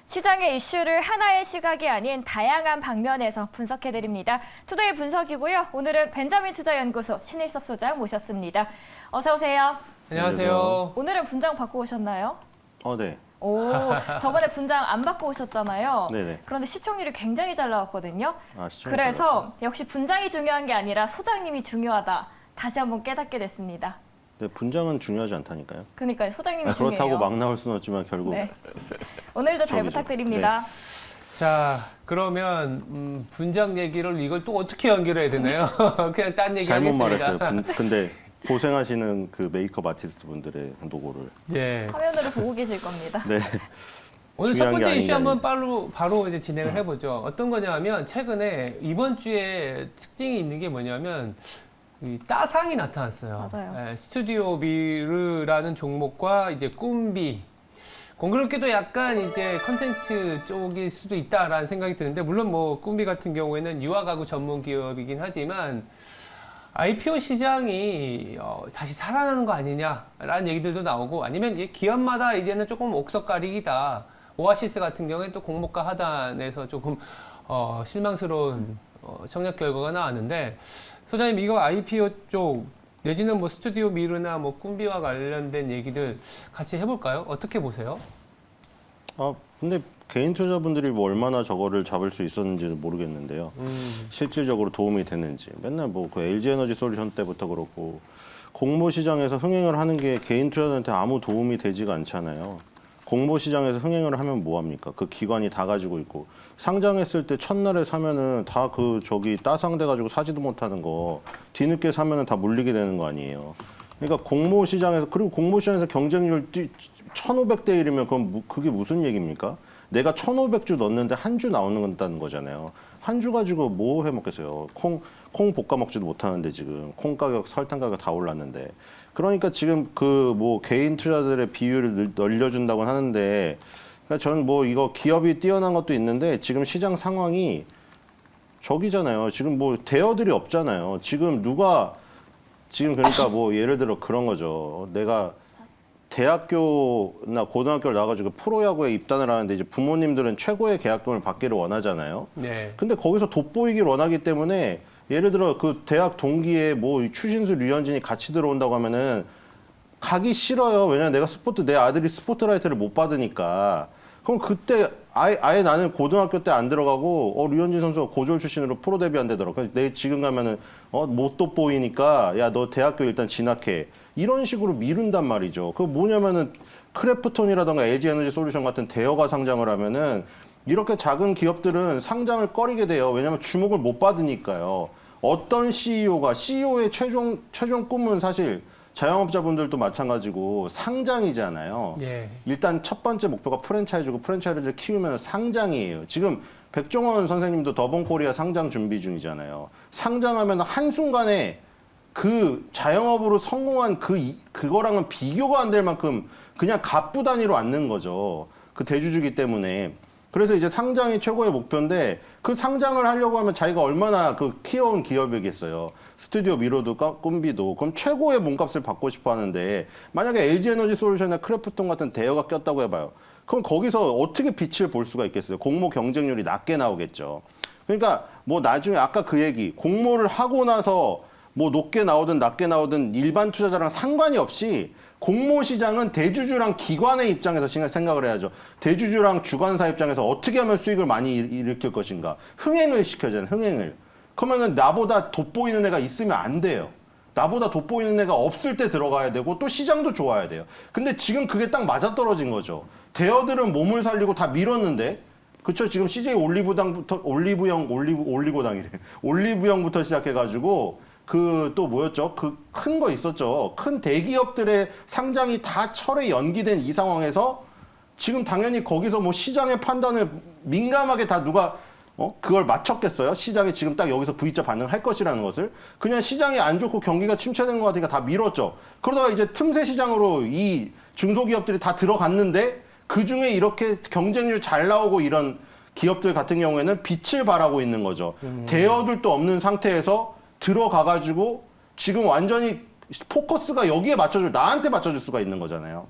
시장의 이슈를 하나의 시각이 아닌 다양한 방면에서 분석해드립니다. 투데이 분석이고요. 오늘은 벤자민 투자연구소 신일섭 소장 모셨습니다. 어서 오세요. 안녕하세요. 오늘은 분장 바꿔 오셨나요? 네. 오, 저번에 분장 안 바꿔 오셨잖아요. 네네. 그런데 시청률이 굉장히 잘 나왔거든요. 시청률 그래서 역시 분장이 중요한 게 아니라 소장님이 중요하다. 다시 한번 깨닫게 됐습니다. 네, 분장은 중요하지 않다니까요. 그러니까 소장님이 중요해요. 그렇다고 막 나올 수는 없지만 결국 네. 오늘도 잘 저기죠. 부탁드립니다. 자, 그러면 분장 얘기를 이걸 또 어떻게 연결해야 되나요? 그냥 딴 얘기 잘못 하겠습니다. 말했어요. 근데 고생하시는 그 메이크업 아티스트 분들의 노고를. 예. 화면으로 보고 계실 겁니다. 네. 오늘 첫 중요한 게 번째 아닌 이슈 게 한번 아닙니다. 바로 이제 진행을 해보죠. 어떤 거냐면 최근에 이번 주에 특징이 있는 게 뭐냐면 이 따상이 나타났어요. 맞아요. 예, 스튜디오 비르라는 종목과 이제 꿈비. 공교롭게도 약간 이제 컨텐츠 쪽일 수도 있다라는 생각이 드는데 물론 뭐 꿈비 같은 경우에는 유아가구 전문 기업이긴 하지만 IPO 시장이 다시 살아나는 거 아니냐라는 얘기들도 나오고 아니면 이 기업마다 이제는 조금 옥석가리기다. 오아시스 같은 경우에 또 공모가 하단에서 조금 실망스러운 청약 결과가 나왔는데 소장님 이거 IPO 쪽 내지는 뭐 스튜디오 미르나 뭐 꿈비와 관련된 얘기들 같이 해볼까요? 어떻게 보세요? 근데 개인 투자분들이 뭐 얼마나 저거를 잡을 수 있었는지는 모르겠는데요. 실질적으로 도움이 됐는지. 맨날 뭐 그 LG에너지 솔루션 때부터 그렇고 공모 시장에서 흥행을 하는 게 개인 투자자한테 아무 도움이 되지가 않잖아요. 공모 시장에서 흥행을 하면 뭐 합니까? 그 기관이 다 가지고 있고 상장했을 때 첫날에 사면은 다 그 저기 따상돼 가지고 사지도 못하는 거 뒤늦게 사면은 다 물리게 되는 거 아니에요. 그러니까 공모 시장에서 그리고 공모 시장에서 경쟁률 1,500대 1이면 그게 무슨 얘기입니까? 내가 1,500주 넣었는데 한 주 나오는다는 거잖아요. 한 주 가지고 뭐 해 먹겠어요? 콩 볶아 먹지도 못하는데 지금 콩 가격, 설탕 가격 다 올랐는데. 그러니까 지금 그 뭐 개인 투자들의 비율을 늘려준다고 하는데, 그러니까 저는 뭐 이거 기업이 뛰어난 것도 있는데 지금 시장 상황이 저기잖아요. 지금 뭐 대여들이 없잖아요. 지금 그러니까 뭐 예를 들어 그런 거죠. 내가 대학교나 고등학교를 나가지고 프로야구에 입단을 하는데 이제 부모님들은 최고의 계약금을 받기를 원하잖아요. 네. 근데 거기서 돋보이길 원하기 때문에 예를 들어 그 대학 동기에 뭐 추신수, 류현진이 같이 들어온다고 하면은 가기 싫어요. 왜냐면 내 아들이 스포트라이트를 못 받으니까. 그럼 그때 아예 나는 고등학교 때 안 들어가고 류현진 선수가 고졸 출신으로 프로 데뷔 안 되더라고. 내 지금 가면은 못 돋보이니까 야 너 대학교 일단 진학해. 이런 식으로 미룬단 말이죠. 그 뭐냐면은 크래프톤이라던가 LG에너지 솔루션 같은 대여가 상장을 하면은 이렇게 작은 기업들은 상장을 꺼리게 돼요. 왜냐하면 주목을 못 받으니까요. 어떤 CEO의 최종 꿈은 사실 자영업자분들도 마찬가지고 상장이잖아요. 예. 일단 첫 번째 목표가 프랜차이즈고 프랜차이즈를 키우면 상장이에요. 지금 백종원 선생님도 더본코리아 상장 준비 중이잖아요. 상장하면 한순간에 그 자영업으로 성공한 그거랑은 비교가 안 될 만큼 그냥 갑부 단위로 앉는 거죠. 그 대주주기 때문에. 그래서 이제 상장이 최고의 목표인데 그 상장을 하려고 하면 자기가 얼마나 그 키워온 기업이겠어요. 스튜디오 미로도 꿈비도 그럼 최고의 몸값을 받고 싶어 하는데 만약에 LG에너지 솔루션이나 크래프톤 같은 대여가 꼈다고 해봐요. 그럼 거기서 어떻게 빛을 볼 수가 있겠어요? 공모 경쟁률이 낮게 나오겠죠. 그러니까 뭐 나중에 아까 그 얘기 공모를 하고 나서 뭐 높게 나오든 낮게 나오든 일반 투자자랑 상관이 없이 공모 시장은 대주주랑 기관의 입장에서 생각을 해야죠. 대주주랑 주관사 입장에서 어떻게 하면 수익을 많이 일으킬 것인가. 흥행을 시켜야잖아요. 흥행을. 그러면은 나보다 돋보이는 애가 있으면 안 돼요. 나보다 돋보이는 애가 없을 때 들어가야 되고 또 시장도 좋아야 돼요. 근데 지금 그게 딱 맞아떨어진 거죠. 대여들은 몸을 살리고 다 밀었는데 그쵸? 지금 CJ 올리브영부터 시작해가지고 그 또 뭐였죠? 그 큰 거 있었죠. 큰 대기업들의 상장이 다 철회 연기된 이 상황에서 지금 당연히 거기서 뭐 시장의 판단을 민감하게 다 누가 그걸 맞췄겠어요? 시장이 지금 딱 여기서 V자 반응할 것이라는 것을 그냥 시장이 안 좋고 경기가 침체된 것 같으니까 다 밀었죠. 그러다가 이제 틈새 시장으로 이 중소기업들이 다 들어갔는데 그 중에 이렇게 경쟁률 잘 나오고 이런 기업들 같은 경우에는 빛을 발하고 있는 거죠. 대여들도 없는 상태에서 들어가가지고 지금 완전히 포커스가 여기에 나한테 맞춰줄 수가 있는 거잖아요.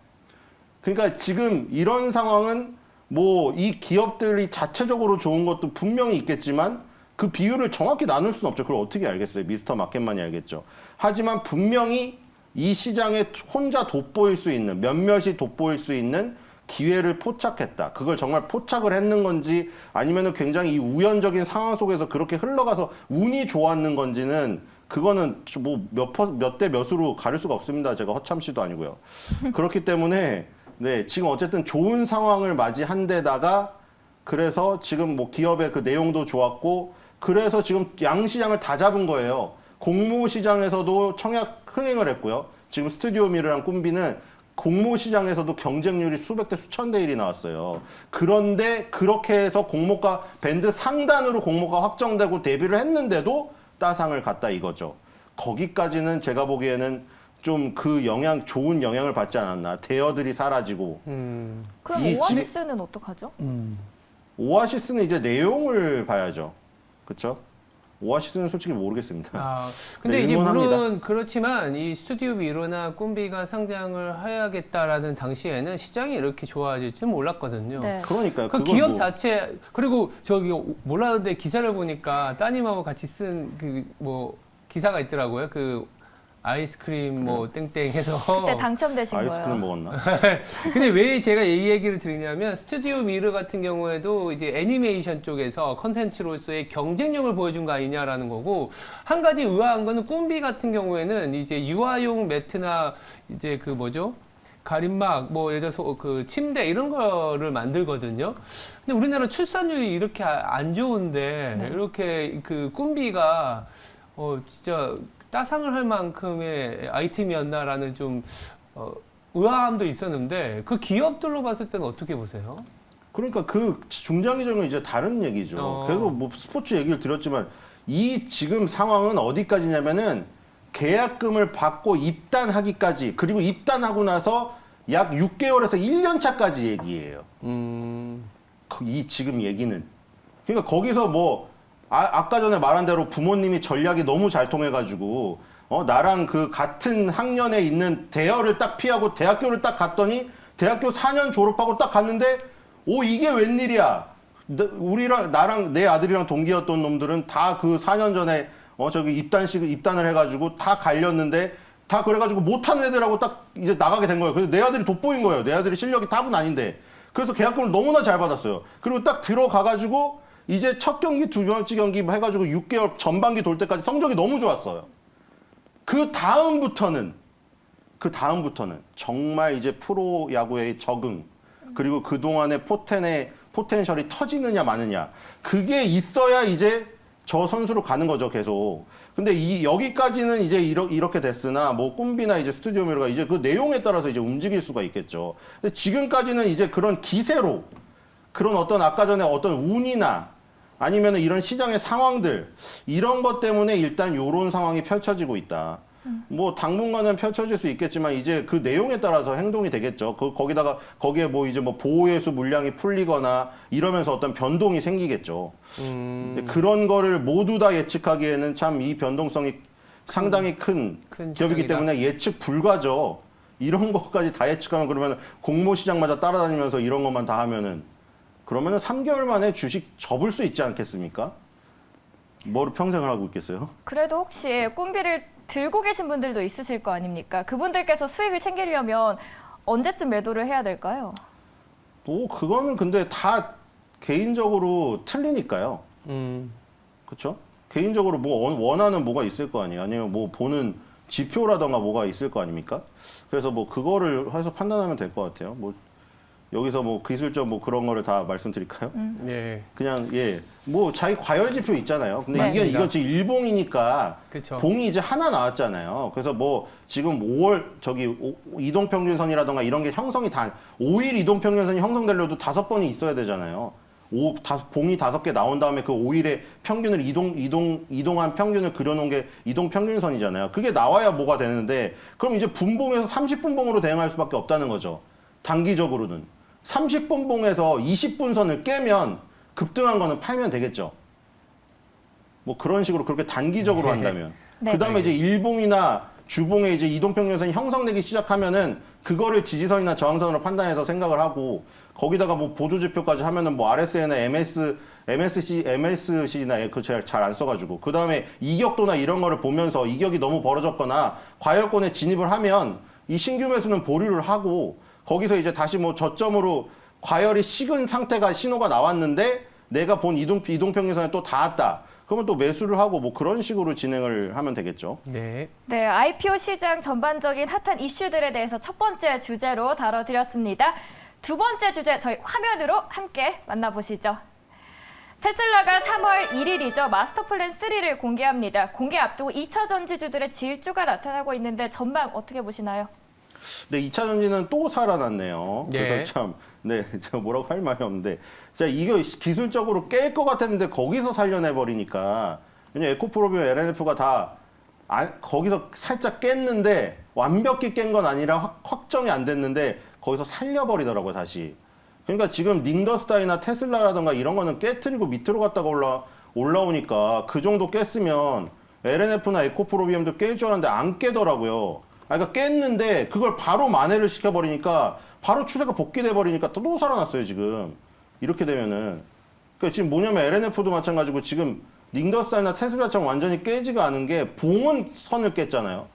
그러니까 지금 이런 상황은 뭐 이 기업들이 자체적으로 좋은 것도 분명히 있겠지만 그 비율을 정확히 나눌 수는 없죠. 그걸 어떻게 알겠어요? 미스터 마켓만이 알겠죠. 하지만 분명히 이 시장에 혼자 돋보일 수 있는, 몇몇이 돋보일 수 있는 기회를 포착했다. 그걸 정말 포착을 했는 건지 아니면은 굉장히 이 우연적인 상황 속에서 그렇게 흘러가서 운이 좋았는 건지는 그거는 뭐 몇 대 몇으로 가릴 수가 없습니다. 제가 허참시도 아니고요. 그렇기 때문에 네, 지금 어쨌든 좋은 상황을 맞이한 데다가 그래서 지금 뭐 기업의 그 내용도 좋았고 그래서 지금 양시장을 다 잡은 거예요. 공모 시장에서도 청약 흥행을 했고요. 지금 스튜디오 미르랑 꿈비는 공모 시장에서도 경쟁률이 수백 대 수천 대 1이 나왔어요. 그런데 그렇게 해서 공모가 밴드 상단으로 공모가 확정되고 데뷔를 했는데도 따상을 갔다 이거죠. 거기까지는 제가 보기에는 좀 그 영향, 좋은 영향을 받지 않았나. 대여들이 사라지고. 그럼 이 오아시스는 어떡하죠? 오아시스는 이제 내용을 봐야죠. 그렇죠? 오아시스는 솔직히 모르겠습니다. 아, 근데 네, 이제 응원합니다. 물론 그렇지만 이 스튜디오 미러나 꿈비가 상장을 해야겠다라는 당시에는 시장이 이렇게 좋아질 줄 몰랐거든요. 네. 그러니까요. 그 그건 기업 뭐 자체 그리고 저기 몰랐는데 기사를 보니까 따님하고 같이 쓴 그 뭐 기사가 있더라고요. 그 아이스크림 뭐 땡땡 해서 그때 당첨되신 아이스크림 거예요. 먹었나? 근데 왜 제가 이 얘기를 드리냐면 스튜디오 미르 같은 경우에도 이제 애니메이션 쪽에서 컨텐츠로서의 경쟁력을 보여준 거 아니냐라는 거고 한 가지 의아한 거는 꿈비 같은 경우에는 이제 유아용 매트나 이제 그 뭐죠? 가림막 뭐 예를 들어서 그 침대 이런 거를 만들거든요. 근데 우리나라 출산율이 이렇게 안 좋은데 이렇게 그 꿈비가 진짜 따상을 할 만큼의 아이템이었나라는 좀 의아함도 있었는데 그 기업들로 봤을 때는 어떻게 보세요? 그러니까 그 중장기적인 이제 다른 얘기죠. 계속 뭐 스포츠 얘기를 드렸지만 이 지금 상황은 어디까지냐면은 계약금을 받고 입단하기까지 그리고 입단하고 나서 약 6개월에서 1년 차까지 얘기예요. 이 지금 얘기는. 그러니까 거기서 뭐 아까 전에 말한 대로 부모님이 전략이 너무 잘 통해가지고 나랑 그 같은 학년에 있는 대여를 딱 피하고 대학교를 딱 갔더니 대학교 4년 졸업하고 딱 갔는데 이게 웬일이야. 나랑 내 아들이랑 동기였던 놈들은 다 그 4년 전에 저기 입단을 해가지고 다 갈렸는데 다 그래가지고 못하는 애들하고 딱 이제 나가게 된 거예요. 그래서 내 아들이 돋보인 거예요. 내 아들이 실력이 탑은 아닌데. 그래서 계약금을 너무나 잘 받았어요. 그리고 딱 들어가가지고 이제 첫 경기, 두 번째 경기 해가지고 6개월 전반기 돌 때까지 성적이 너무 좋았어요. 그 다음부터는 정말 이제 프로야구의 적응, 그리고 그동안의 포텐셜이 터지느냐 마느냐. 그게 있어야 이제 저 선수로 가는 거죠, 계속. 근데 여기까지는 이제 이렇게 됐으나, 뭐, 꿈비나 이제 스튜디오 미러가 이제 그 내용에 따라서 이제 움직일 수가 있겠죠. 근데 지금까지는 이제 그런 기세로, 그런 어떤 아까 전에 어떤 운이나 아니면 이런 시장의 상황들, 이런 것 때문에 일단 요런 상황이 펼쳐지고 있다. 뭐 당분간은 펼쳐질 수 있겠지만 이제 그 내용에 따라서 행동이 되겠죠. 거기에 뭐 이제 뭐 보호예수 물량이 풀리거나 이러면서 어떤 변동이 생기겠죠. 근데 그런 거를 모두 다 예측하기에는 참 이 변동성이 상당히 큰 기업이기 시장이다. 때문에 예측 불가죠. 이런 것까지 다 예측하면 그러면 공모 시장마다 따라다니면서 이런 것만 다 그러면은 3개월 만에 주식 접을 수 있지 않겠습니까? 뭐를 평생을 하고 있겠어요? 그래도 혹시 꿈비를 들고 계신 분들도 있으실 거 아닙니까? 그분들께서 수익을 챙기려면 언제쯤 매도를 해야 될까요? 뭐 그거는 근데 다 개인적으로 틀리니까요. 그렇죠? 개인적으로 뭐 원하는 뭐가 있을 거 아니에요. 아니면 뭐 보는 지표라던가 뭐가 있을 거 아닙니까? 그래서 뭐 그거를 해서 판단하면 될 것 같아요. 뭐 여기서 뭐 기술적 뭐 그런 거를 다 말씀드릴까요? 네. 그냥 뭐 자기 과열 지표 있잖아요. 근데 맞습니다. 이거 지금 일봉이니까 그쵸. 봉이 이제 하나 나왔잖아요. 그래서 뭐 지금 5월 이동평균선이라던가 이런 게 형성이 5일 이동평균선이 형성되려도 5번이 있어야 되잖아요. 봉이 5개 나온 다음에 그 5일의 평균을 이동한 평균을 그려놓은 게 이동평균선이잖아요. 그게 나와야 뭐가 되는데 그럼 이제 분봉에서 30분봉으로 대응할 수밖에 없다는 거죠. 단기적으로는. 30분 봉에서 20분 선을 깨면 급등한 거는 팔면 되겠죠. 뭐 그런 식으로 그렇게 단기적으로 한다면. 네. 그다음에 이제 일봉이나 주봉에 이제 이동평균선이 형성되기 시작하면은 그거를 지지선이나 저항선으로 판단해서 생각을 하고 거기다가 뭐 보조 지표까지 하면은 뭐 RSN이나 MSC나 그 잘 안 써가지고 그 다음에 이격도나 이런 거를 보면서 이격이 너무 벌어졌거나 과열권에 진입을 하면 이 신규 매수는 보류를 하고 거기서 이제 다시 뭐 저점으로 과열이 식은 상태가 신호가 나왔는데 내가 본 이동평균선에 또 닿았다. 그러면 또 매수를 하고 뭐 그런 식으로 진행을 하면 되겠죠. 네. 네, IPO 시장 전반적인 핫한 이슈들에 대해서 첫 번째 주제로 다뤄드렸습니다. 두 번째 주제 저희 화면으로 함께 만나보시죠. 테슬라가 3월 1일이죠. 마스터 플랜 3를 공개합니다. 공개 앞두고 2차 전지주들의 질주가 나타나고 있는데 전망 어떻게 보시나요? 네, 2차 전지는 또 살아났네요. 그래서 네. 참, 네, 제가 뭐라고 할 말이 없는데, 자, 이거 기술적으로 깰 것 같았는데 거기서 살려내버리니까, 왜냐면 에코프로비움 LNF가 다 거기서 살짝 깼는데 완벽히 깬 건 아니라 확정이 안 됐는데 거기서 살려버리더라고요, 다시. 그러니까 지금 닝더스타이나 테슬라라든가 이런 거는 깨트리고 밑으로 갔다가 올라오니까 그 정도 깼으면 LNF나 에코프로비움도 깰 줄 알았는데 안 깨더라고요. 그러니까 깼는데 그걸 바로 만회를 시켜버리니까 바로 추세가 복귀돼 버리니까 또 살아났어요 지금. 이렇게 되면은 그러니까 지금 뭐냐면 LNF도 마찬가지고 지금 닝더스타이나 테슬라처럼 완전히 깨지가 않은 게 봉은 선을 깼잖아요.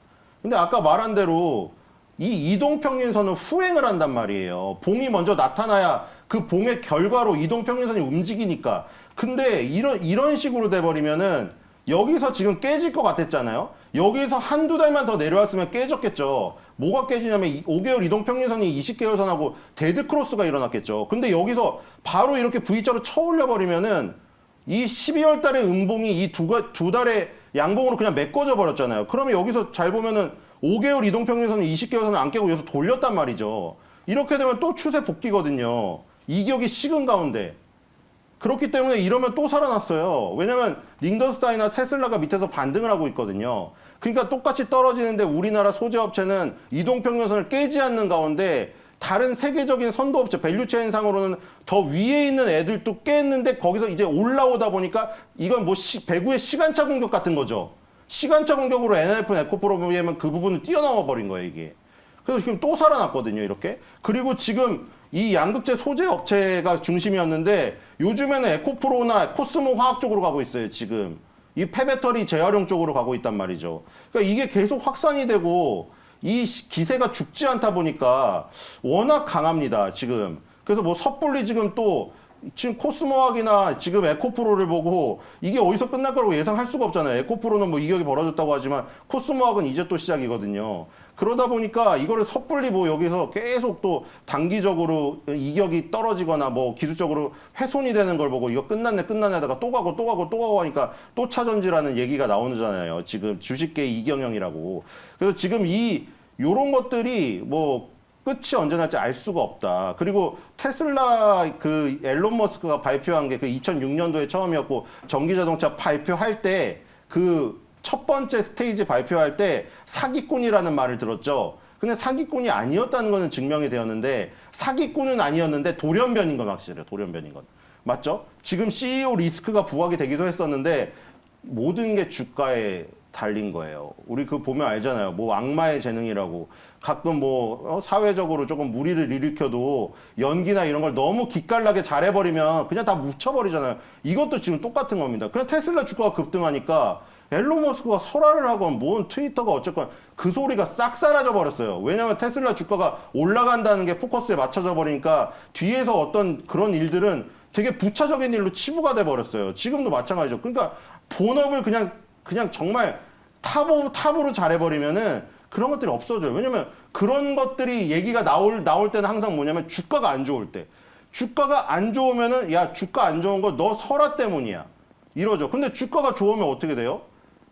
근데 아까 말한 대로 이 이동평균선은 후행을 한단 말이에요. 봉이 먼저 나타나야 그 봉의 결과로 이동평균선이 움직이니까. 근데 이런 식으로 돼버리면은 여기서 지금 깨질 것 같았잖아요. 여기서 한두 달만 더 내려왔으면 깨졌겠죠. 뭐가 깨지냐면 5개월 이동평균선이 20개월선하고 데드크로스가 일어났겠죠. 근데 여기서 바로 이렇게 V자로 쳐올려 버리면은 이 12월 달의 음봉이 이 두 달의 양봉으로 그냥 메꿔져 버렸잖아요. 그러면 여기서 잘 보면은 5개월 이동평균선은 20개월선을 안 깨고 여기서 돌렸단 말이죠. 이렇게 되면 또 추세 복귀거든요. 이격이 식은 가운데. 그렇기 때문에 이러면 또 살아났어요. 왜냐면 닝더스타이나 테슬라가 밑에서 반등을 하고 있거든요. 그러니까 똑같이 떨어지는데 우리나라 소재업체는 이동평균선을 깨지 않는 가운데 다른 세계적인 선도업체, 밸류체인상으로는 더 위에 있는 애들도 깼는데 거기서 이제 올라오다 보니까 이건 뭐 배구의 시간차 공격 같은 거죠. 시간차 공격으로 NLF나 에코프로비움은 그 부분을 뛰어넘어 버린 거예요, 이게. 그래서 지금 또 살아났거든요, 이렇게. 그리고 지금 이 양극재 소재 업체가 중심이었는데 요즘에는 에코프로나 코스모 화학 쪽으로 가고 있어요, 지금. 이 폐배터리 재활용 쪽으로 가고 있단 말이죠. 그러니까 이게 계속 확산이 되고 이 기세가 죽지 않다 보니까 워낙 강합니다, 지금. 그래서 뭐 섣불리 지금 코스모학이나 지금 에코프로를 보고 이게 어디서 끝날 거라고 예상할 수가 없잖아요. 에코프로는 뭐 이격이 벌어졌다고 하지만 코스모학은 이제 또 시작이거든요. 그러다 보니까 이거를 섣불리 뭐 여기서 계속 또 단기적으로 이격이 떨어지거나 뭐 기술적으로 훼손이 되는 걸 보고 이거 끝났네 하다가 또 가고 하니까 또 차전지라는 얘기가 나오잖아요. 지금 주식계 이경영이라고. 그래서 지금 요런 것들이 뭐 끝이 언제 날지 알 수가 없다. 그리고 테슬라 그 앨런 머스크가 발표한 게 그 2006년도에 처음이었고 전기자동차 발표할 때 그 첫 번째 스테이지 발표할 때 사기꾼이라는 말을 들었죠. 근데 사기꾼이 아니었다는 거는 증명이 되었는데 사기꾼은 아니었는데 돌연변인 건 확실해요. 돌연변인 건. 맞죠? 지금 CEO 리스크가 부각이 되기도 했었는데 모든 게 주가에 달린 거예요. 우리 그 보면 알잖아요. 뭐 악마의 재능이라고. 가끔 뭐 사회적으로 조금 무리를 일으켜도 연기나 이런 걸 너무 기깔나게 잘해버리면 그냥 다 묻혀버리잖아요. 이것도 지금 똑같은 겁니다. 그냥 테슬라 주가가 급등하니까 앨런 머스크가 설화를 하건 뭔 트위터가 어쨌건 그 소리가 싹 사라져 버렸어요. 왜냐하면 테슬라 주가가 올라간다는 게 포커스에 맞춰져 버리니까 뒤에서 어떤 그런 일들은 되게 부차적인 일로 치부가 돼 버렸어요. 지금도 마찬가지죠. 그러니까 본업을 그냥 정말 탑으로 잘해버리면은 그런 것들이 없어져요. 왜냐면 그런 것들이 얘기가 나올 때는 항상 뭐냐면 주가가 안 좋을 때. 주가가 안 좋으면은 야, 주가 안 좋은 거 너 설화 때문이야. 이러죠. 근데 주가가 좋으면 어떻게 돼요?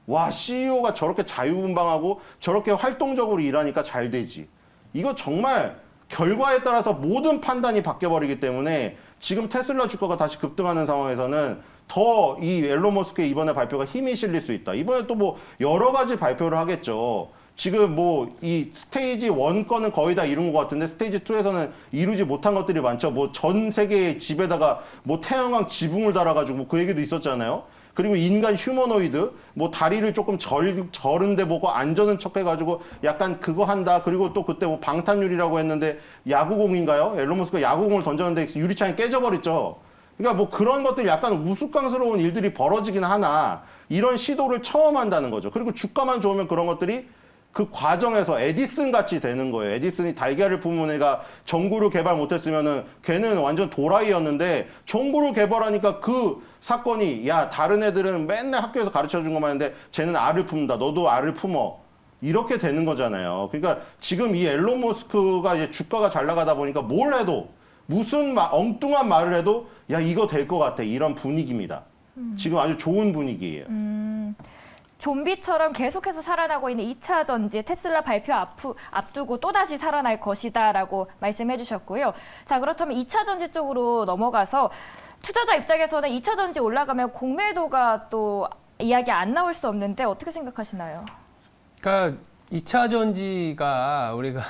와, CEO가 저렇게 자유분방하고 저렇게 활동적으로 일하니까 잘 되지. 이거 정말 결과에 따라서 모든 판단이 바뀌어버리기 때문에 지금 테슬라 주가가 다시 급등하는 상황에서는 더 이 앨런 머스크의 이번에 발표가 힘이 실릴 수 있다. 이번에 또 뭐 여러 가지 발표를 하겠죠. 지금 뭐 이 스테이지 1 거는 거의 다 이룬 것 같은데 스테이지 2에서는 이루지 못한 것들이 많죠. 뭐 전 세계의 집에다가 뭐 태양광 지붕을 달아가지고 뭐 그 얘기도 있었잖아요. 그리고 인간 휴머노이드, 뭐 다리를 조금 저른데 보고 안 저는 척 해가지고 약간 그거 한다. 그리고 또 그때 뭐 방탄유리라고 했는데 야구공인가요? 앨런 머스크가 야구공을 던졌는데 유리창이 깨져버렸죠. 그러니까 뭐 그런 것들 약간 우스꽝스러운 일들이 벌어지긴 하나 이런 시도를 처음 한다는 거죠. 그리고 주가만 좋으면 그런 것들이 그 과정에서 에디슨 같이 되는 거예요. 에디슨이 달걀을 품은 애가 전구를 개발 못했으면은 걔는 완전 도라이였는데 전구를 개발하니까 그 사건이 야 다른 애들은 맨날 학교에서 가르쳐준 것만 했는데 쟤는 알을 품는다. 너도 알을 품어. 이렇게 되는 거잖아요. 그러니까 지금 이 앨런 머스크가 이제 주가가 잘 나가다 보니까 뭘 해도 무슨 엉뚱한 말을 해도 야 이거 될 것 같아. 이런 분위기입니다. 지금 아주 좋은 분위기예요. 좀비처럼 계속해서 살아나고 있는 2차 전지 테슬라 발표 앞두고 또다시 살아날 것이다라고 말씀해 주셨고요. 자, 그렇다면 2차 전지 쪽으로 넘어가서 투자자 입장에서는 2차 전지 올라가면 공매도가 또 이야기 안 나올 수 없는데 어떻게 생각하시나요? 그러니까 2차 전지가 우리가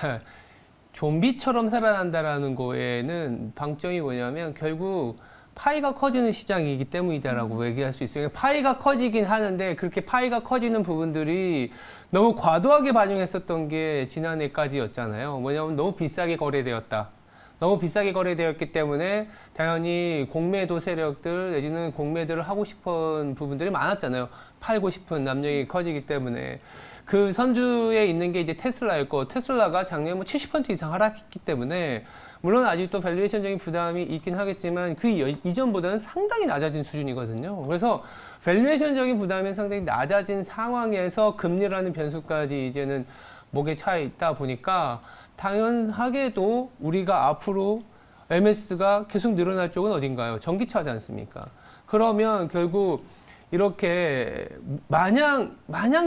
좀비처럼 살아난다라는 거에는 방점이 뭐냐면 결국 파이가 커지는 시장이기 때문이다라고 얘기할 수 있어요. 파이가 커지긴 하는데 그렇게 파이가 커지는 부분들이 너무 과도하게 반영했었던 게 지난해까지였잖아요. 뭐냐면 너무 비싸게 거래되었다. 너무 비싸게 거래되었기 때문에 당연히 공매도 세력들 내지는 공매도를 하고 싶은 부분들이 많았잖아요. 팔고 싶은 남력이 커지기 때문에. 그 선두에 있는 게 이제 테슬라였고 테슬라가 작년에 뭐 70% 이상 하락했기 때문에 물론 아직도 밸류에이션적인 부담이 있긴 하겠지만 그 이전보다는 상당히 낮아진 수준이거든요. 그래서 밸류에이션적인 부담이 상당히 낮아진 상황에서 금리라는 변수까지 이제는 목에 차 있다 보니까 당연하게도 우리가 앞으로 MS가 계속 늘어날 쪽은 어딘가요? 전기차지 않습니까? 그러면 결국 이렇게 마냥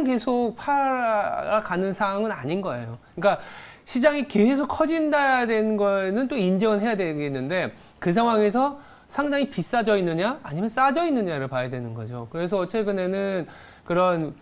계속 팔아가는 상황은 아닌 거예요. 그러니까 시장이 계속 커진다 되는 거는 또 인정은 해야 되겠는데 그 상황에서 상당히 비싸져 있느냐 아니면 싸져 있느냐를 봐야 되는 거죠. 그래서 최근에는 그런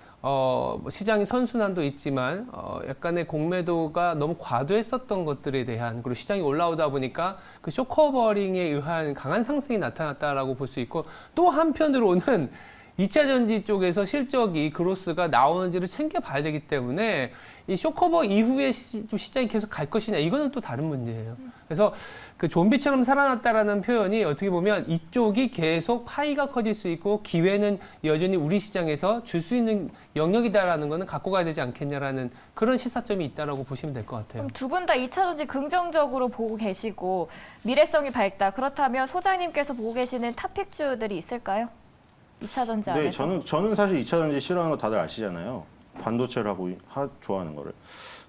시장의 선순환도 있지만 약간의 공매도가 너무 과도했었던 것들에 대한 그리고 시장이 올라오다 보니까 그 쇼커버링에 의한 강한 상승이 나타났다라고 볼 수 있고 또 한편으로는 2차 전지 쪽에서 실적이 그로스가 나오는지를 챙겨봐야 되기 때문에 이 쇼커버 이후에 시장이 계속 갈 것이냐 이거는 또 다른 문제예요. 그래서 그 좀비처럼 살아났다라는 표현이 어떻게 보면 이쪽이 계속 파이가 커질 수 있고 기회는 여전히 우리 시장에서 줄 수 있는 영역이다라는 거는 갖고 가야 되지 않겠냐라는 그런 시사점이 있다라고 보시면 될 것 같아요. 두 분 다 2차 전지 긍정적으로 보고 계시고 미래성이 밝다. 그렇다면 소장님께서 보고 계시는 탑픽주들이 있을까요? 2차 전지 안에서. 네, 저는 사실 2차 전지 싫어하는 거 다들 아시잖아요. 반도체를 하고 좋아하는 거를.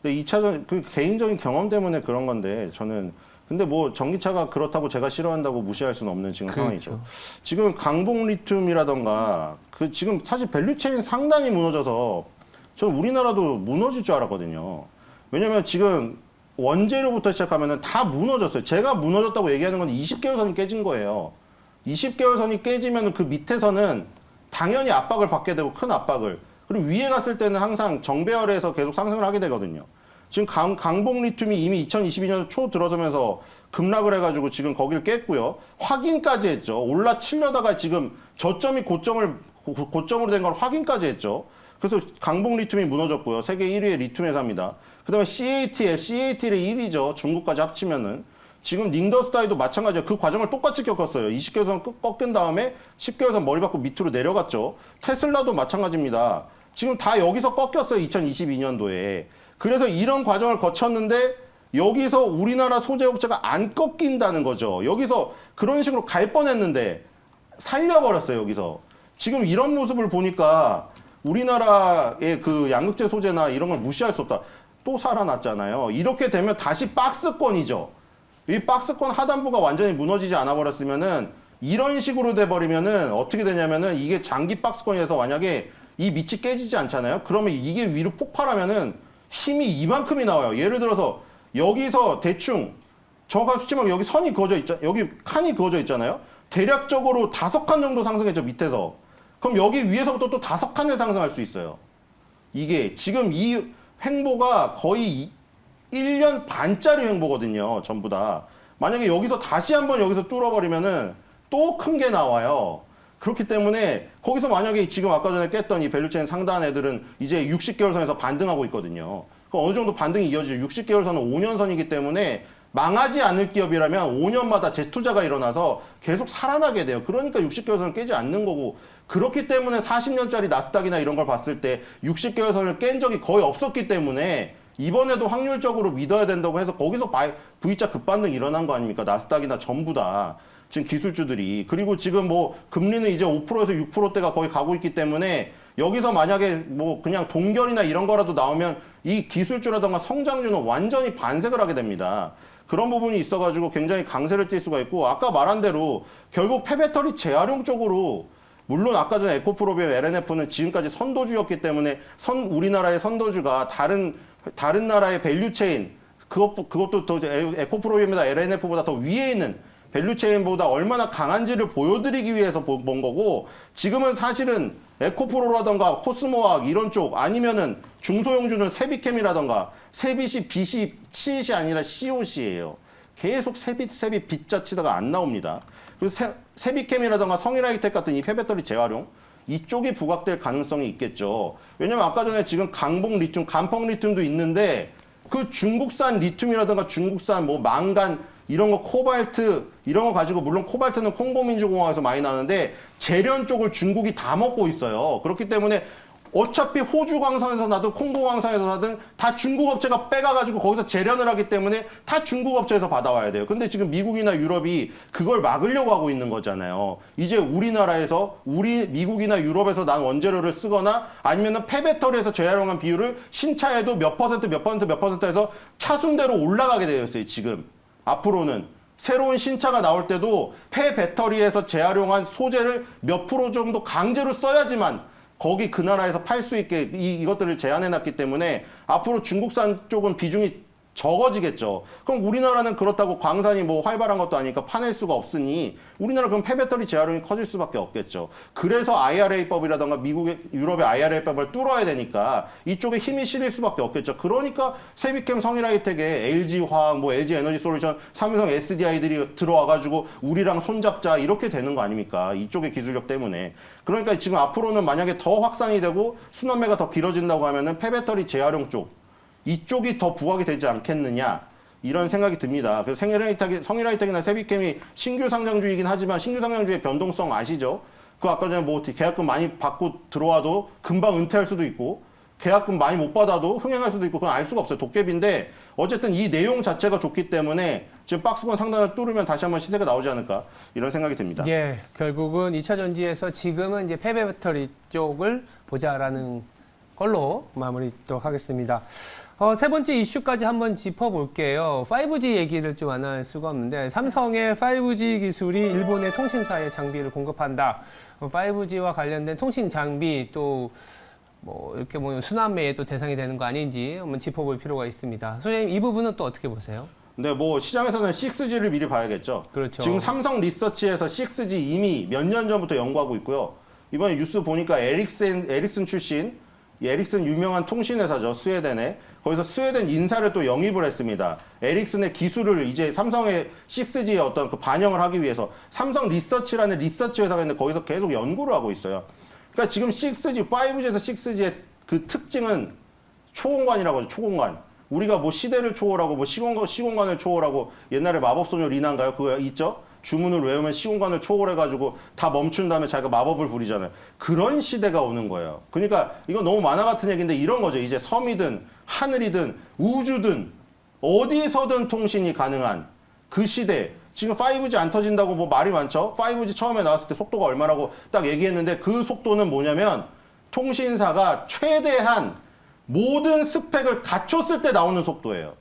근데 2차 전지 그 개인적인 경험 때문에 그런 건데 저는 근데 뭐 전기차가 그렇다고 제가 싫어한다고 무시할 수는 없는 지금 그렇죠. 상황이죠. 지금 강봉 리튬이라던가 그 지금 사실 밸류체인 상당히 무너져서 저는 우리나라도 무너질 줄 알았거든요. 왜냐면 지금 원재료부터 시작하면은 다 무너졌어요. 제가 무너졌다고 얘기하는 건 20개월 선이 깨진 거예요. 20개월 선이 깨지면 그 밑에서는 당연히 압박을 받게 되고 큰 압박을 그리고 위에 갔을 때는 항상 정배열에서 계속 상승을 하게 되거든요. 지금 강봉 리튬이 이미 2022년 초 들어서면서 급락을 해가지고 지금 거기를 깼고요. 확인까지 했죠. 올라치려다가 지금 저점이 고점으로 된 걸 확인까지 했죠. 그래서 강봉 리튬이 무너졌고요. 세계 1위의 리튬 회사입니다. 그 다음에 CATL이 1위죠. 중국까지 합치면은. 지금 닝더스타이도 마찬가지예요. 그 과정을 똑같이 겪었어요. 20개월선 꺾은 다음에 10개월선 머리 받고 밑으로 내려갔죠. 테슬라도 마찬가지입니다. 지금 다 여기서 꺾였어요. 2022년도에. 그래서 이런 과정을 거쳤는데 여기서 우리나라 소재업체가 안 꺾인다는 거죠. 여기서 그런 식으로 갈 뻔했는데 살려버렸어요. 여기서. 지금 이런 모습을 보니까 우리나라의 그 양극재 소재나 이런 걸 무시할 수 없다. 또 살아났잖아요. 이렇게 되면 다시 박스권이죠. 이 박스권 하단부가 완전히 무너지지 않아 버렸으면은 이런 식으로 돼 버리면은 어떻게 되냐면은 이게 장기 박스권에서 만약에 이 밑이 깨지지 않잖아요. 그러면 이게 위로 폭발하면은 힘이 이만큼이 나와요. 예를 들어서 여기서 대충 정확한 수치만 여기 선이 그어져 있죠. 여기 칸이 그어져 있잖아요. 대략적으로 5칸 정도 상승했죠. 밑에서. 그럼 여기 위에서부터 또 5칸을 상승할 수 있어요. 이게 지금 이 횡보가 거의 1년 반짜리 횡보거든요. 전부 다. 만약에 여기서 다시 한번 여기서 뚫어버리면은 또 큰 게 나와요. 그렇기 때문에 거기서 만약에 지금 아까 전에 깼던 이 밸류체인 상단 애들은 이제 60개월 선에서 반등하고 있거든요. 그러니까 어느 정도 반등이 이어지죠. 60개월 선은 5년 선이기 때문에 망하지 않을 기업이라면 5년마다 재투자가 일어나서 계속 살아나게 돼요. 그러니까 60개월 선을 깨지 않는 거고, 그렇기 때문에 40년짜리 나스닥이나 이런 걸 봤을 때 60개월 선을 깬 적이 거의 없었기 때문에 이번에도 확률적으로 믿어야 된다고 해서 거기서 V자 급반등 일어난 거 아닙니까? 나스닥이나 전부 다. 지금 기술주들이. 그리고 지금 뭐 금리는 이제 5%에서 6%대가 거의 가고 있기 때문에 여기서 만약에 뭐 그냥 동결이나 이런 거라도 나오면 이 기술주라던가 성장주는 완전히 반색을 하게 됩니다. 그런 부분이 있어가지고 굉장히 강세를 띌 수가 있고, 아까 말한 대로 결국 폐배터리 재활용 쪽으로, 물론 아까 전에 에코프로비움 LNF는 지금까지 선도주였기 때문에 우리나라의 선도주가 다른 나라의 밸류체인, 그것도 더 에코프로비움이나 LNF보다 더 위에 있는 밸류체인보다 얼마나 강한지를 보여드리기 위해서 본 거고, 지금은 사실은 에코프로라던가 코스모학 이런 쪽, 아니면은 중소형주는 세비캠이라던가 세비시, 비시, 치잇이 아니라 COC예요. 계속 세비 빗자 치다가 안 나옵니다. 그래서 세비캠이라던가 성일하이텍 같은 이 폐배터리 재활용, 이쪽이 부각될 가능성이 있겠죠. 왜냐면 아까 전에 지금 강봉 리튬, 간펑 리튬도 있는데 그 중국산 리튬이라던가 중국산 뭐 망간 이런 거, 코발트 이런 거 가지고, 물론 코발트는 콩고민주공화국에서 많이 나는데 재련 쪽을 중국이 다 먹고 있어요. 그렇기 때문에 어차피 호주 광산에서 나든 콩고 광산에서 나든 다 중국 업체가 빼가가지고 거기서 재련을 하기 때문에 다 중국 업체에서 받아와야 돼요. 근데 지금 미국이나 유럽이 그걸 막으려고 하고 있는 거잖아요. 이제 우리나라에서, 미국이나 유럽에서 난 원재료를 쓰거나 아니면은 폐배터리에서 재활용한 비율을 신차에도 몇 퍼센트 해서 차순대로 올라가게 되어 있어요, 지금. 앞으로는 새로운 신차가 나올 때도 폐배터리에서 재활용한 소재를 몇 프로 정도 강제로 써야지만 거기 그 나라에서 팔 수 있게 이것들을 제한해놨기 때문에 앞으로 중국산 쪽은 비중이 적어지겠죠. 그럼 우리나라는 그렇다고 광산이 뭐 활발한 것도 아니니까 파낼 수가 없으니 우리나라 그럼 폐배터리 재활용이 커질 수밖에 없겠죠. 그래서 IRA법이라던가 미국의, 유럽의 IRA법을 뚫어야 되니까 이쪽에 힘이 실릴 수밖에 없겠죠. 그러니까 세비캠, 성일하이텍에 LG화학, 뭐 LG에너지솔루션, 삼성 SDI들이 들어와가지고 우리랑 손잡자 이렇게 되는 거 아닙니까? 이쪽의 기술력 때문에. 그러니까 지금 앞으로는 만약에 더 확산이 되고 순환매가 더 길어진다고 하면은 폐배터리 재활용 쪽, 이쪽이 더 부각이 되지 않겠느냐, 이런 생각이 듭니다. 그래서 성일하이텍이나 세비캠이 신규 상장주이긴 하지만 신규 상장주의 변동성 아시죠? 그 아까 전에 뭐 계약금 많이 받고 들어와도 금방 은퇴할 수도 있고, 계약금 많이 못 받아도 흥행할 수도 있고, 그건 알 수가 없어요. 도깨비인데 어쨌든 이 내용 자체가 좋기 때문에 지금 박스권 상단을 뚫으면 다시 한번 시세가 나오지 않을까, 이런 생각이 듭니다. 예, 결국은 2차 전지에서 지금은 이제 폐배 배터리 쪽을 보자라는 걸로 마무리 짓도록 하겠습니다. 세 번째 이슈까지 한번 짚어볼게요. 5G 얘기를 좀 안 할 수가 없는데, 삼성의 5G 기술이 일본의 통신사에 장비를 공급한다. 5G와 관련된 통신 장비 또 뭐 이렇게 뭐 순환매의 또 대상이 되는 거 아닌지 한번 짚어볼 필요가 있습니다. 소장님, 이 부분은 또 어떻게 보세요? 네, 뭐 시장에서는 6G를 미리 봐야겠죠. 그렇죠. 지금 삼성 리서치에서 6G 이미 몇 년 전부터 연구하고 있고요. 이번에 뉴스 보니까 에릭슨 출신, 이 에릭슨 유명한 통신회사죠, 스웨덴에. 거기서 스웨덴 인사를 또 영입을 했습니다. 에릭슨의 기술을 이제 삼성의 6G에 어떤 그 반영을 하기 위해서 삼성 리서치라는 리서치 회사가 있는데 거기서 계속 연구를 하고 있어요. 그러니까 지금 6G, 5G에서 6G의 그 특징은 초공간이라고 하죠, 초공간. 우리가 뭐 시대를 초월하고 뭐 시공간을 초월하고, 옛날에 마법소녀 리나인가요? 그거 있죠? 주문을 외우면 시공간을 초월해가지고 다 멈춘 다음에 자기가 마법을 부리잖아요. 그런 시대가 오는 거예요. 그러니까 이건 너무 만화 같은 얘기인데 이런 거죠. 이제 섬이든 하늘이든 우주든 어디에서든 통신이 가능한 그 시대. 지금 5G 안 터진다고 뭐 말이 많죠. 5G 처음에 나왔을 때 속도가 얼마라고 딱 얘기했는데 그 속도는 뭐냐면 통신사가 최대한 모든 스펙을 갖췄을 때 나오는 속도예요.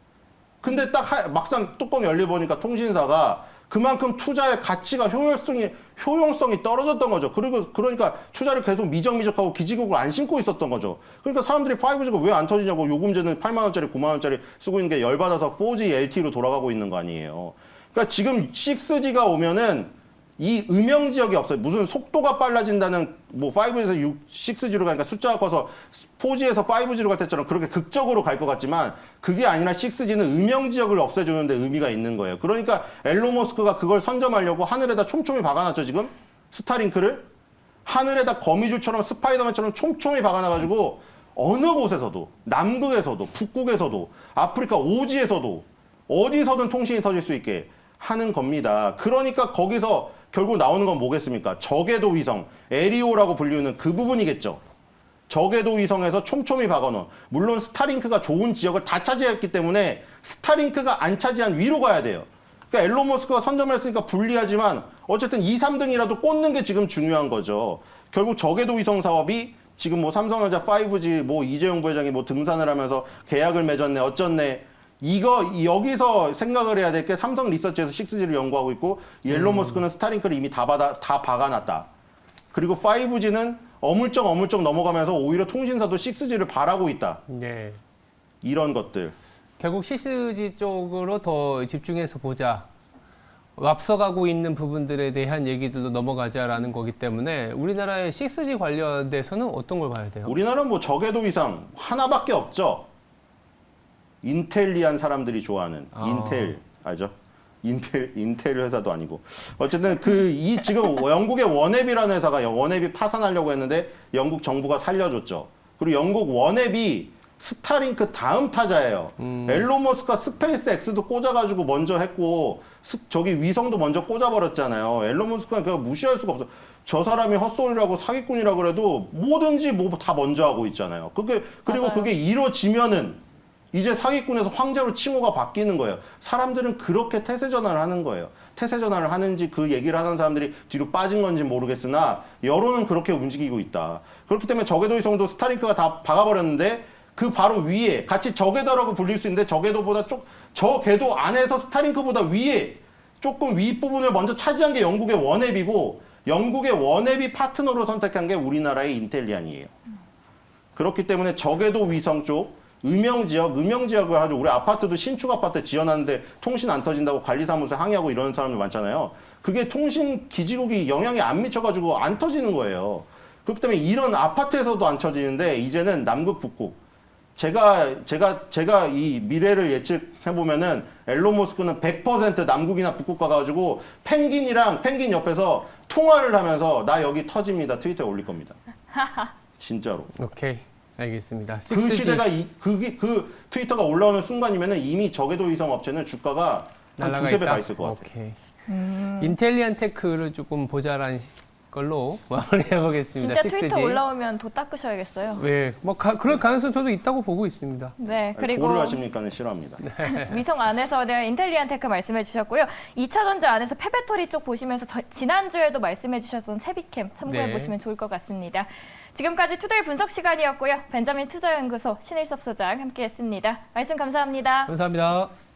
근데 딱 막상 뚜껑 열려보니까 통신사가 그만큼 투자의 가치가 효용성이 떨어졌던 거죠. 그러니까 투자를 계속 미적미적하고 기지국을 안 심고 있었던 거죠. 그러니까 사람들이 5G가 왜 안 터지냐고, 요금제는 8만 원짜리, 9만 원짜리 쓰고 있는 게 열받아서 4G LTE로 돌아가고 있는 거 아니에요. 그러니까 지금 6G가 오면은 이 음영 지역이 없어요. 무슨 속도가 빨라진다는, 뭐 5에서 6G로 가니까 숫자가 커서 4G에서 5G로 갈 때처럼 그렇게 극적으로 갈 것 같지만 그게 아니라 6G는 음영 지역을 없애주는데 의미가 있는 거예요. 그러니까 앨런 머스크가 그걸 선점하려고 하늘에다 촘촘히 박아놨죠, 지금? 스타링크를? 하늘에다 거미줄처럼 스파이더맨처럼 촘촘히 박아놔가지고 어느 곳에서도 남극에서도 북극에서도 아프리카 오지에서도 어디서든 통신이 터질 수 있게 하는 겁니다. 그러니까 거기서 결국 나오는 건 뭐겠습니까? 저궤도 위성, 에리오라고 불리는 그 부분이겠죠. 저궤도 위성에서 촘촘히 박아놓은, 물론 스타링크가 좋은 지역을 다 차지했기 때문에 스타링크가 안 차지한 위로 가야 돼요. 그러니까 엘론 머스크가 선점을 했으니까 불리하지만 어쨌든 2, 3등이라도 꽂는 게 지금 중요한 거죠. 결국 저궤도 위성 사업이 지금 뭐 삼성전자 5G 뭐 이재용 부회장이 뭐 등산을 하면서 계약을 맺었네 어쩌네, 이거 여기서 생각을 해야 될 게 삼성 리서치에서 6G를 연구하고 있고 이 엘론 머스크는 스타링크를 이미 다 박아놨다. 그리고 5G는 어물쩍 넘어가면서 오히려 통신사도 6G를 바라고 있다. 네. 이런 것들. 결국 6G 쪽으로 더 집중해서 보자. 앞서가고 있는 부분들에 대한 얘기들도 넘어가자라는 거기 때문에 우리나라의 6G 관련돼서는 어떤 걸 봐야 돼요? 우리나라는 뭐 저궤도 위상 하나밖에 없죠. 인텔리한 사람들이 좋아하는 인텔 알죠? 인텔 회사도 아니고 어쨌든 이 지금 영국의 원앱이라는 회사가 원앱이 파산하려고 했는데 영국 정부가 살려줬죠. 그리고 영국 원앱이 스타링크 다음 타자예요. 엘론 머스크가 스페이스 X도 꽂아가지고 먼저 했고 저기 위성도 먼저 꽂아버렸잖아요. 엘론 머스크는 그냥 무시할 수가 없어. 저 사람이 헛소리라고 사기꾼이라고 그래도 뭐든지 뭐 다 먼저 하고 있잖아요. 그리고 맞아요. 그게 이루어지면은 이제 사기꾼에서 황제로 칭호가 바뀌는 거예요. 사람들은 그렇게 태세 전환을 하는 거예요. 태세 전환을 하는지 그 얘기를 하는 사람들이 뒤로 빠진 건지 모르겠으나 여론은 그렇게 움직이고 있다. 그렇기 때문에 저궤도 위성도 스타링크가 다 박아버렸는데 그 바로 위에 같이 저궤도라고 불릴 수 있는데 저궤도보다 저 궤도 안에서 스타링크보다 위에 조금 윗부분을 먼저 차지한 게 영국의 원앱이고 영국의 원앱이 파트너로 선택한 게 우리나라의 인텔리안이에요. 그렇기 때문에 저궤도 위성 쪽 음영지역을 아주 우리 아파트도 신축 아파트 지어놨는데 통신 안 터진다고 관리사무소에 항의하고 이러는 사람들 많잖아요. 그게 통신 기지국이 영향이 안 미쳐가지고 안 터지는 거예요. 그렇기 때문에 이런 아파트에서도 안 터지는데 이제는 남극 북극. 제가 이 미래를 예측해 보면은 엘론 머스크는 100% 남극이나 북극 가가지고 펭귄 옆에서 통화를 하면서 나 여기 터집니다 트위터에 올릴 겁니다. 진짜로. 오케이. 알겠습니다. 그 6G 시대가 그 트위터가 올라오는 순간이면은 이미 저궤도 위성 업체는 주가가 한 날라가 두세 배 있다? 가 있을 것 같아요. 오케이. 인텔리안 테크를 조금 보자라는 걸로 마무리해 보겠습니다. 진짜 트위터 올라오면 도 닦으셔야겠어요. 네, 뭐 그럴 가능성 저도 있다고 보고 있습니다. 네, 아니, 그리고 고를 하십니까는 싫어합니다. 위성 안에서는 인텔리안 테크 말씀해 주셨고요. 2차전지 안에서 폐배터리 쪽 보시면서 지난주에도 말씀해 주셨던 세비캠 참고해 네. 보시면 좋을 것 같습니다. 지금까지 투데이 분석 시간이었고요. 벤자민 투자연구소 신일섭 소장 함께했습니다. 말씀 감사합니다. 감사합니다.